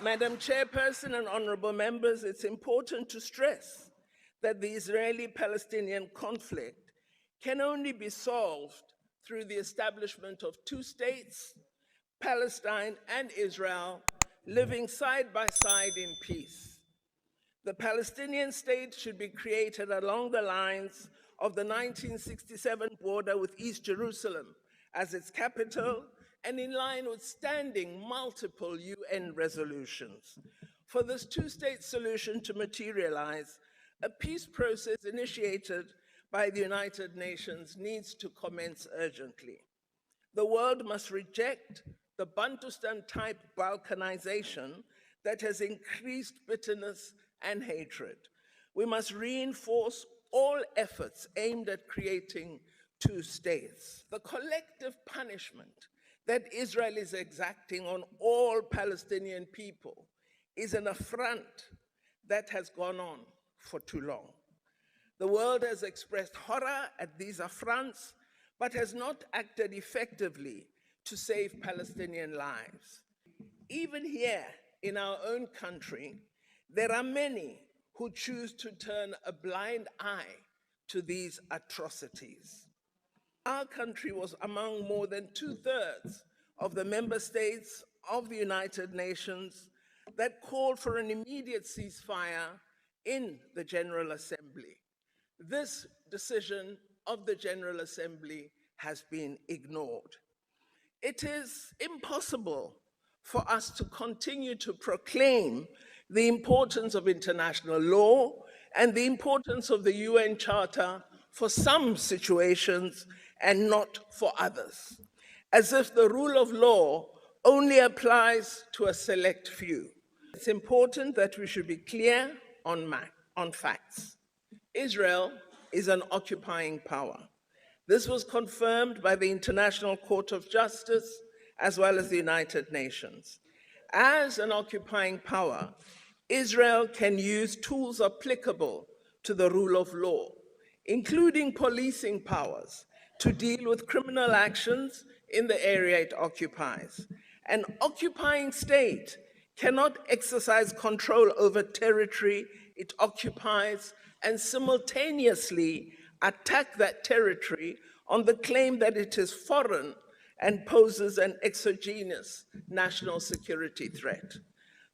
Madam Chairperson and honorable members, it's important to stress that the Israeli-Palestinian conflict can only be solved through the establishment of two states, Palestine and Israel, living side by side in peace. The Palestinian state should be created along the lines of the 1967 border with East Jerusalem as its capital and in line with standing multiple UN resolutions. For this two-state solution to materialize, a peace process initiated by the United Nations needs to commence urgently. The world must reject the Bantustan-type balkanization that has increased bitterness and hatred. We must reinforce all efforts aimed at creating two states. The collective punishment that Israel is exacting on all Palestinian people is an affront that has gone on for too long. The world has expressed horror at these affronts, but has not acted effectively to save Palestinian lives. Even here in our own country, there are many who choose to turn a blind eye to these atrocities. Our country was among more than 2/3 of the member states of the United Nations that called for an immediate ceasefire in the General Assembly. This decision of the General Assembly has been ignored. It is impossible for us to continue to proclaim the importance of international law and the importance of the UN Charter for some situations and not for others, as if the rule of law only applies to a select few. It's important that we should be clear on facts. Israel is an occupying power. This was confirmed by the International Court of Justice as well as the United Nations. As an occupying power, Israel can use tools applicable to the rule of law, including policing powers, to deal with criminal actions in the area it occupies. An occupying state cannot exercise control over territory it occupies and simultaneously attack that territory on the claim that it is foreign and poses an exogenous national security threat.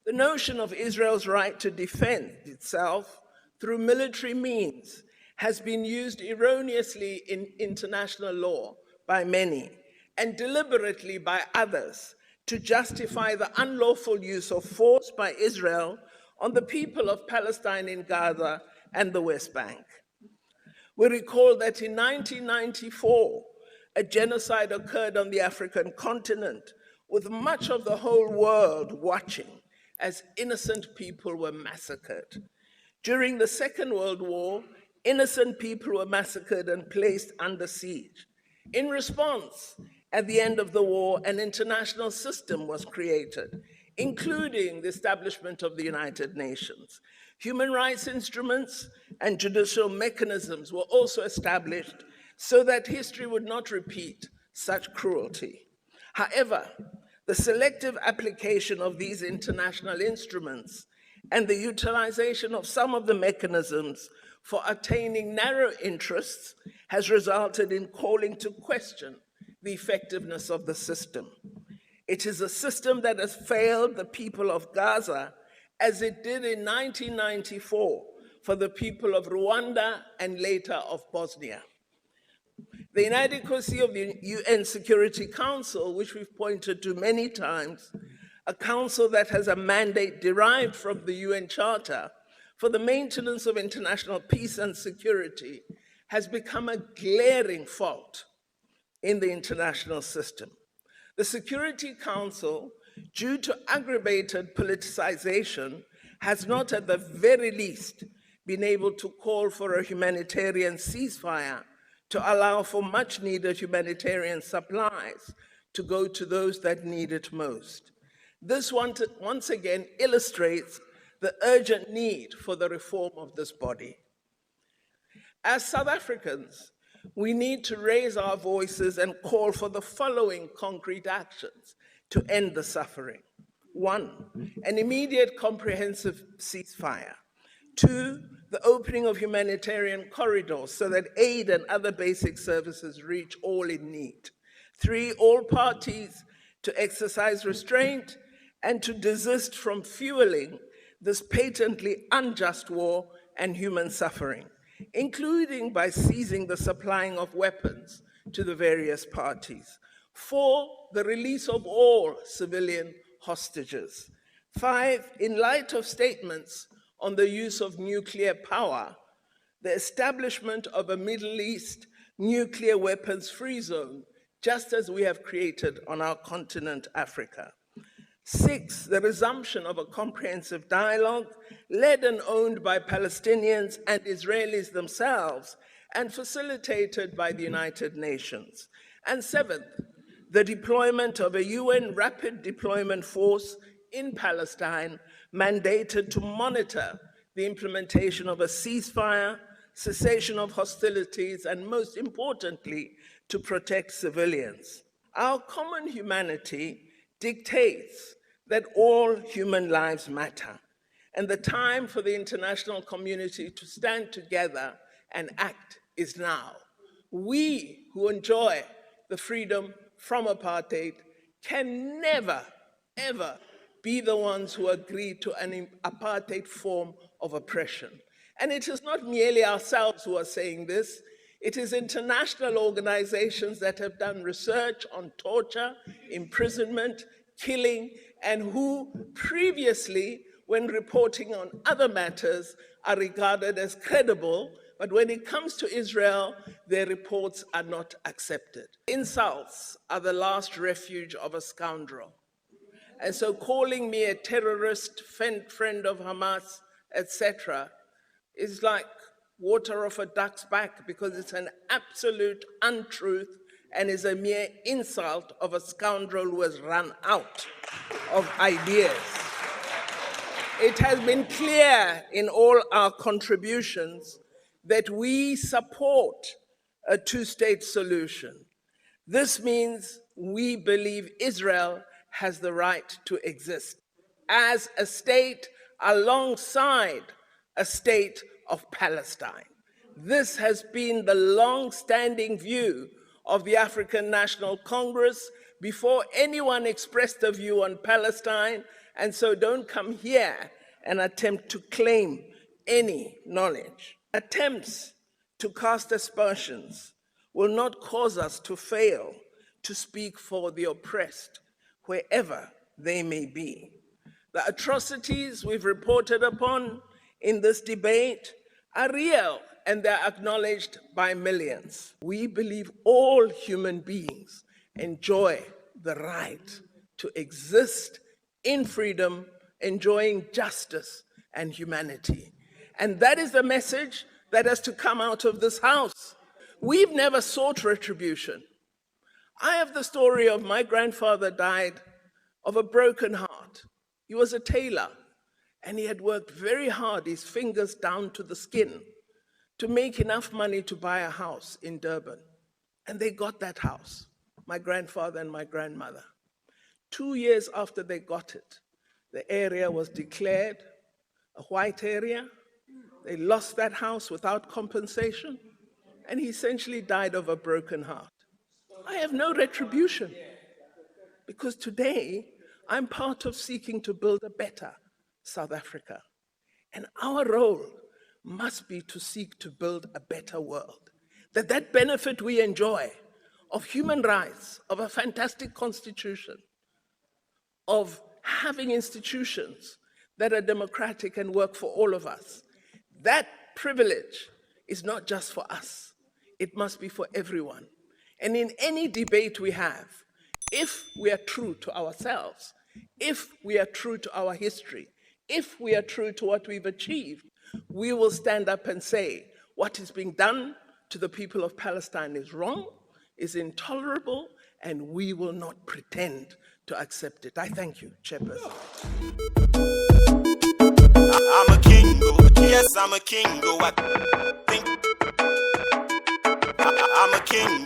The notion of Israel's right to defend itself through military means has been used erroneously in international law by many and deliberately by others to justify the unlawful use of force by Israel on the people of Palestine in Gaza and the West Bank. We recall that in 1994, a genocide occurred on the African continent, with much of the whole world watching as innocent people were massacred. During the Second World War, innocent people were massacred and placed under siege. In response, at the end of the war, an international system was created, including the establishment of the United Nations. Human rights instruments and judicial mechanisms were also established so that history would not repeat such cruelty. However, the selective application of these international instruments and the utilization of some of the mechanisms for attaining narrow interests has resulted in calling to question the effectiveness of the system. It is a system that has failed the people of Gaza as it did in 1994 for the people of Rwanda and later of Bosnia. The inadequacy of the UN Security Council, which we've pointed to many times, a council that has a mandate derived from the UN Charter for the maintenance of international peace and security, has become a glaring fault in the international system. The Security Council, due to aggravated politicization, has not at the very least been able to call for a humanitarian ceasefire to allow for much needed humanitarian supplies to go to those that need it most. This once again illustrates the urgent need for the reform of this body. As South Africans, we need to raise our voices and call for the following concrete actions to end the suffering. 1, an immediate comprehensive ceasefire. 2, the opening of humanitarian corridors so that aid and other basic services reach all in need. 3, all parties to exercise restraint and to desist from fueling this patently unjust war and human suffering, including by ceasing the supplying of weapons to the various parties. 4, the release of all civilian hostages. 5, in light of statements on the use of nuclear power, the establishment of a Middle East nuclear weapons-free zone, just as we have created on our continent, Africa. 6, the resumption of a comprehensive dialogue led and owned by Palestinians and Israelis themselves and facilitated by the United Nations. And 7th, the deployment of a UN rapid deployment force in Palestine mandated to monitor the implementation of a ceasefire, cessation of hostilities, and most importantly, to protect civilians. Our common humanity dictates that all human lives matter, and the time for the international community to stand together and act is now. We who enjoy the freedom from apartheid can never, ever be the ones who agree to an apartheid form of oppression. And it is not merely ourselves who are saying this. It is international organizations that have done research on torture, imprisonment, killing, and who previously, when reporting on other matters, are regarded as credible, but when it comes to Israel, their reports are not accepted. Insults are the last refuge of a scoundrel. And so calling me a terrorist, friend of Hamas, etc., is like water off a duck's back, because it's an absolute untruth and is a mere insult of a scoundrel who has run out of ideas. It has been clear in all our contributions that we support a two-state solution. This means we believe Israel has the right to exist as a state alongside a state of Palestine. This has been the long-standing view of the African National Congress before anyone expressed a view on Palestine, and so don't come here and attempt to claim any knowledge. Attempts to cast aspersions will not cause us to fail to speak for the oppressed, wherever they may be. The atrocities we've reported upon in this debate are real, and they're acknowledged by millions. We believe all human beings enjoy the right to exist in freedom, enjoying justice and humanity. And that is the message that has to come out of this House. We've never sought retribution. I have the story of my grandfather died of a broken heart. He was a tailor, and he had worked very hard, his fingers down to the skin, to make enough money to buy a house in Durban. And they got that house, my grandfather and my grandmother. 2 years after they got it, the area was declared a white area. They lost that house without compensation, and he essentially died of a broken heart. I have no retribution, because today I'm part of seeking to build a better South Africa. And our role must be to seek to build a better world. That benefit we enjoy of human rights, of a fantastic constitution, of having institutions that are democratic and work for all of us, that privilege is not just for us. It must be for everyone. And in any debate we have, if we are true to ourselves, if we are true to our history, if we are true to what we've achieved, we will stand up and say, what is being done to the people of Palestine is wrong, is intolerable, and we will not pretend to accept it. I thank you, Chairperson. I'm a king, yes, I'm a king, I think I'm a king,